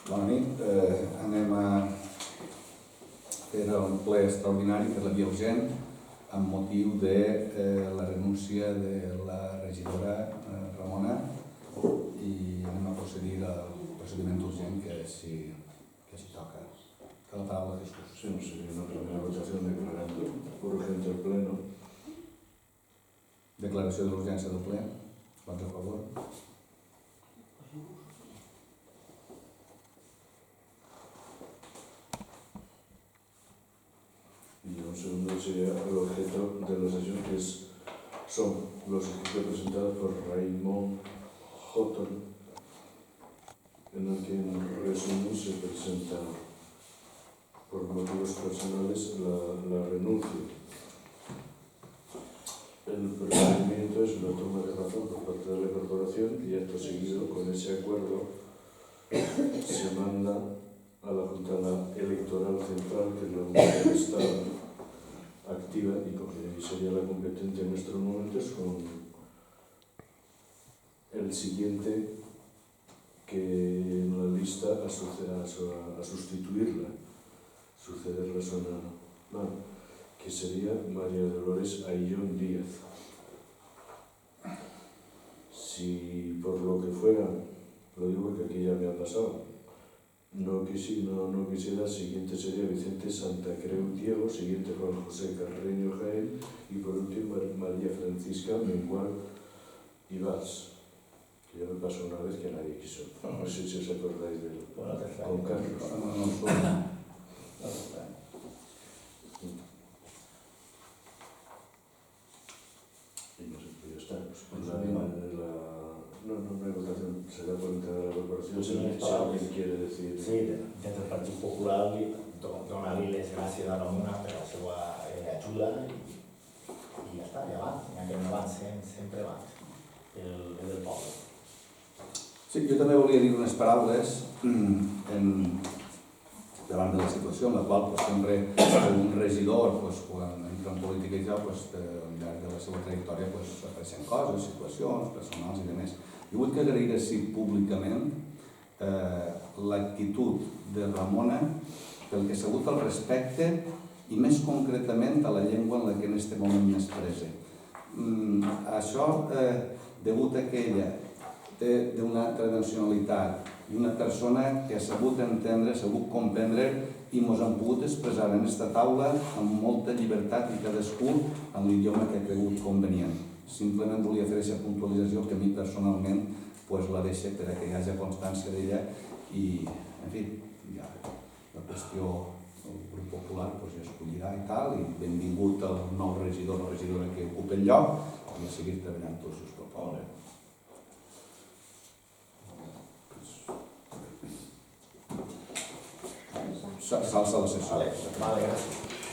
Bona nit. Anem a fer un ple extraordinari per la via urgent amb motiu de la renúncia de la regidora Ramona i anem a procedir al procediment urgent que s'hi toca. Té la paraula de Jesús. Sí, una primera votación declarando urgente el pleno. Declaració de l'urgència del ple. Vots a favor? Y un segundo sería el objeto de la sesión, que son los escritos presentados por Raymond Houghton, en el que en resumen se presenta por motivos personales la renuncia. El procedimiento es una toma de razón por parte de la corporación y acto seguido, con ese acuerdo, se manda a la Junta Electoral Central, que es la unidad que está activa y que sería la competente en estos momentos, con el siguiente que en la lista a sustituirla, sucederla que sería María Dolores Ayllón Díaz. Si por lo que fuera, lo digo porque aquí ya me ha pasado, no quisiera, el siguiente sería Vicente Santa Creu Diego, siguiente Juan José Carreño Jaén y por último María Francisca Mengual Ibars, que ya me pasó una vez que nadie quiso. No sé si os acordáis de él. Con Carlos. Y no sé, pues ya está. No hay votación, será por entregar a la corporación. Si alguien quiere decir... Sí, des del Partit Popular donar-li les gràcies a Ramona per la seva ajuda i ja està, ja va, ja que no avancem, sempre avance, és del poble. Sí, jo també volia dir unes paraules davant de la situació en la qual sempre un regidor, quan entra en política ja, al llarg de la seva trajectòria apareixen coses, situacions personals i demés. Jo vull que agraïssi públicament l'actitud de Ramona pel que ha sigut el respecte i més concretament a la llengua en la que en aquest moment m'expressa. Això, degut a que ella té d'una altra nacionalitat i una persona que ha sabut entendre, ha sabut comprendre i ens han pogut expressar en aquesta taula amb molta llibertat i cadascú en l'idioma que ha cregut convenient. Simplement volia fer aquesta puntualització que a mi personalment la deixa per a que hi hagi constància d'ella i, en fi, ja la qüestió del grup popular ja escollirà i tal, i benvingut el nou regidor o regidora que ocupa el lloc i a seguir treballant tots els propòsits. S'alça la sessió. Vale, gràcies.